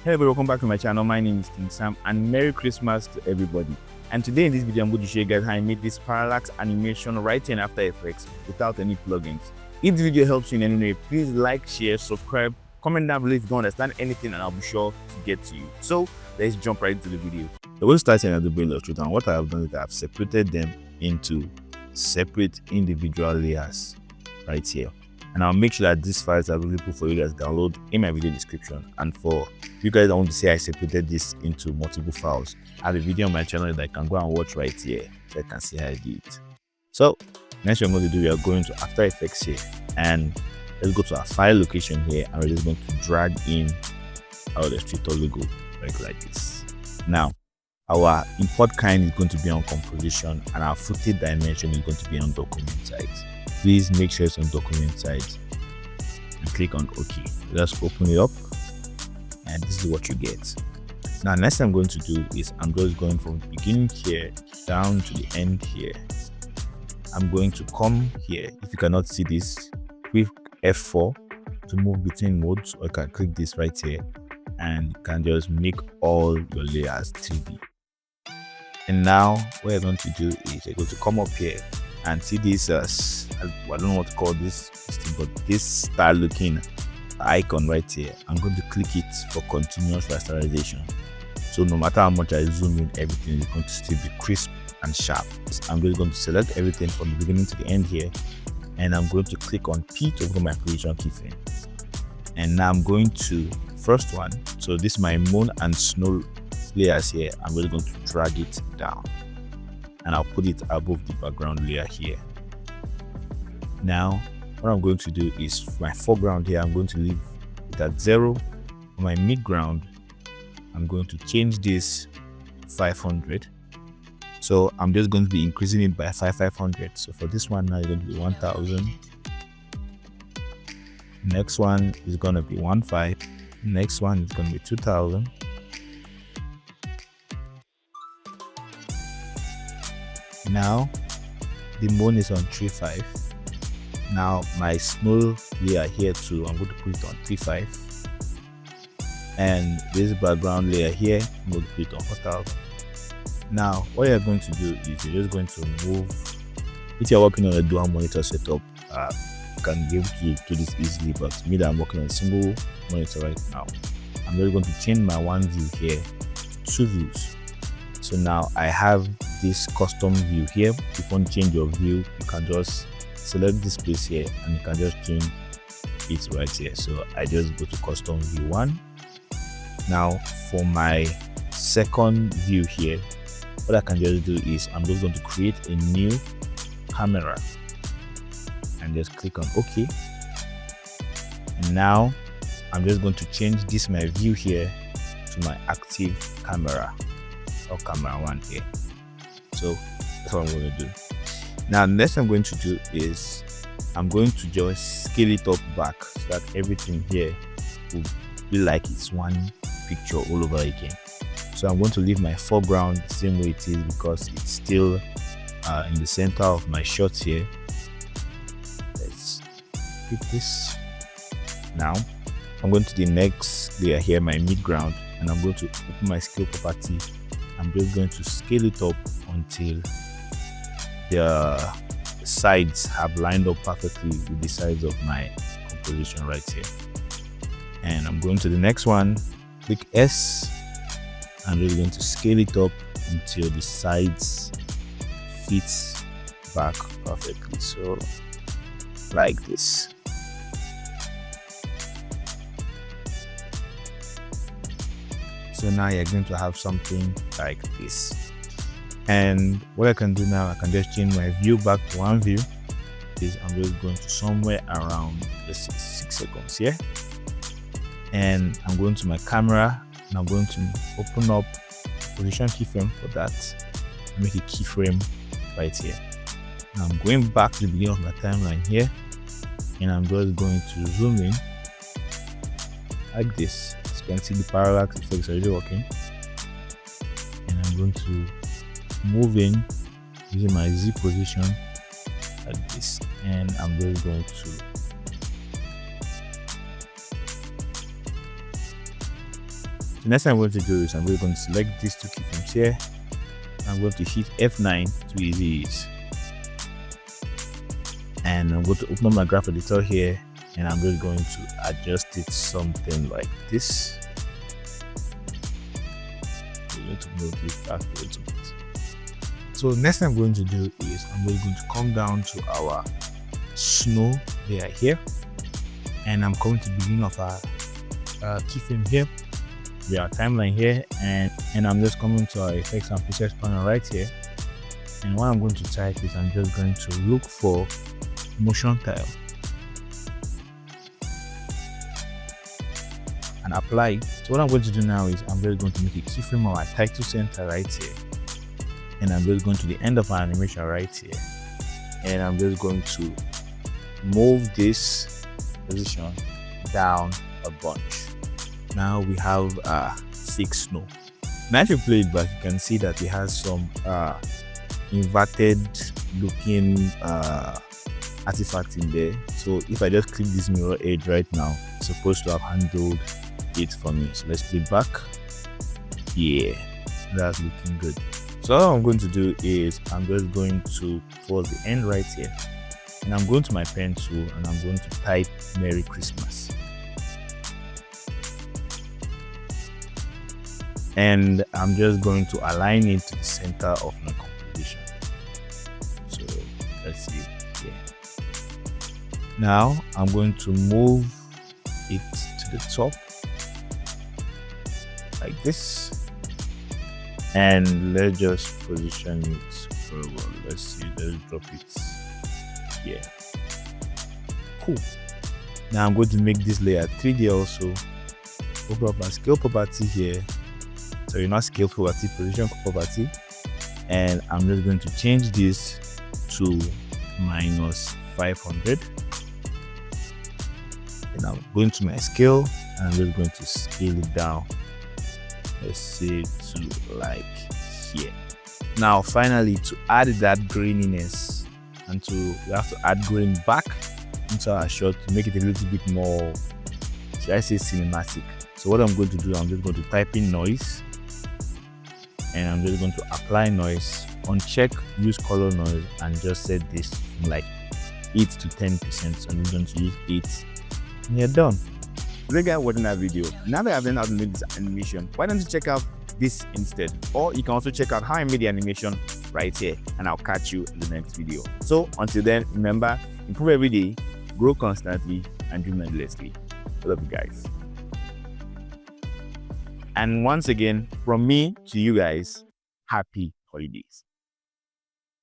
Hello everybody, welcome back to my channel. My name is King Sam and Merry Christmas to everybody. And today in this video, I'm going to show you guys how I made this parallax animation right here in After Effects without any plugins. If the video helps you in any way, please like, share, subscribe, comment down below if you don't understand anything, and I'll be sure to get to you. So let's jump right into the video. So we'll start here at the Adobe Illustrator, and what I have done is I've separated them into separate individual layers right here. And I'll make sure that these files are available for you guys to download in my video description. And for you guys that want to say I separated this into multiple files, I have a video on my channel that I can go and watch right here so I can see how I did it. So next what I'm going to do, we are going to After Effects here, and let's go to our file location here, and we're just going to drag in our Illustrator logo like this. Now our import kind is going to be on composition, and our footage dimension is going to be on document size. Please make sure it's on document size and click on OK. Just open it up, and this is what you get. Now next thing I'm going to do is I'm just going from the beginning here down to the end here. I'm going to come here. If you cannot see this, click F4 to move between modes, or you can click this right here and you can just make all your layers 3D. And now what you're going to do is you're going to come up here and see this I don't know what to call this thing, but this star looking icon right here. I'm going to click it for continuous rasterization. So no matter how much I zoom in, everything is going to still be crisp and sharp. I'm just going to select everything from the beginning to the end here, and I'm going to click on P to open my position keyframe. And now I'm going to first one. So this is my moon and snow layers here. I'm really going to drag it down, and I'll put it above the background layer here. Now what I'm going to do is my foreground here, I'm going to leave it at 0. For my midground, I'm going to change this 500. So I'm just going to be increasing it by 500. So for this one now, it's going to be 1000. Next one is going to be 15. Next one is going to be 2000. Now the moon is on 35. Now my snow layer here too, I'm going to put it on 35. And this background layer here, I'm going to put it on 4000. Now what you're going to do is you're just going to move. If you're working on a dual monitor setup, you can be able to do this easily, but me that I'm working on a single monitor right now, I'm just going to change my one view here to 2 views. So now I have this custom view here. If you want to change your view, you can just select this place here and you can just change it right here. So I just go to custom view 1. Now for my second view here, what I can just do is I'm just going to create a new camera and just click on OK. And now I'm just going to change this my view here to my active camera, or camera 1 here. So that's what I'm going to do. Now the next thing I'm going to do is I'm going to just scale it up back so that everything here will be like it's one picture all over again. So I'm going to leave my foreground the same way it is because it's still in the center of my shot here. Let's pick this. Now I'm going to the next layer here, my midground, and I'm going to open my scale property. I'm just going to scale it up until the sides have lined up perfectly with the sides of my composition right here. And I'm going to the next one, click S, and we're going to scale it up until the sides fits back perfectly. So like this. So now you're going to have something like this. And what I can do now, I can just change my view back to one view. I'm just going to somewhere around, let's say 6 seconds here. And I'm going to my camera, and I'm going to open up position keyframe for that. Make a keyframe right here. Now I'm going back to the beginning of my timeline here, and I'm just going to zoom in like this. As you can see, the parallax effect is already working. And I'm going to move in using my Z position like this, and I'm just going to The next thing I'm going to do is I'm really going to select these two keyframes here. I'm going to hit F9 to erase. And I'm going to open up my graph editor here, and I'm just going to adjust it something like this. I'm going to move it back a little bit. So next thing I'm going to do is I'm just going to come down to our snow layer here, and I'm coming to the beginning of our keyframe here. We have timeline here, and I'm just coming to our effects and presets panel right here. And what I'm going to type is I'm just going to look for motion tile and apply it. So what I'm going to do now is I'm just going to make a keyframe of our title center right here, and I'm just going to the end of our animation right here, and I'm just going to move this position down a bunch. Now we have 6 snow. Now if you play it back, you can see that it has some inverted looking artifact in there. So if I just click this mirror edge right now, it's supposed to have handled it for me. So let's play it back. Yeah, that's looking good. So all I'm going to do is I'm just going to towards the end right here, and I'm going to my pen tool and I'm going to type Merry Christmas. And I'm just going to align it to the center of my composition. So let's see here. Now I'm going to move it to the top like this, and let's just position it very well. Let's see, let's drop it here. Cool. Now I'm going to make this layer 3D also. Open up my scale property here. So you're not scale property, position property, and I'm just going to change this to -500, and I'm going to my scale and I'm just going to scale it down. Let's say to like here. Now finally, to add that graininess, and we have to add grain back into our shot to make it a little bit more, should I say, cinematic. So what I'm going to do, I'm just going to type in noise, and I'm just going to apply noise, uncheck use color noise, and just set this from like 8 to 10%. So I'm going to use 8, and you're done. Great guy watching that video. Now that I've learned how to make this animation, why don't you check out this instead? Or you can also check out how I made the animation right here, and I'll catch you in the next video. So until then, remember, improve every day, grow constantly, and dream endlessly. I love you guys. And once again, from me to you guys, happy holidays.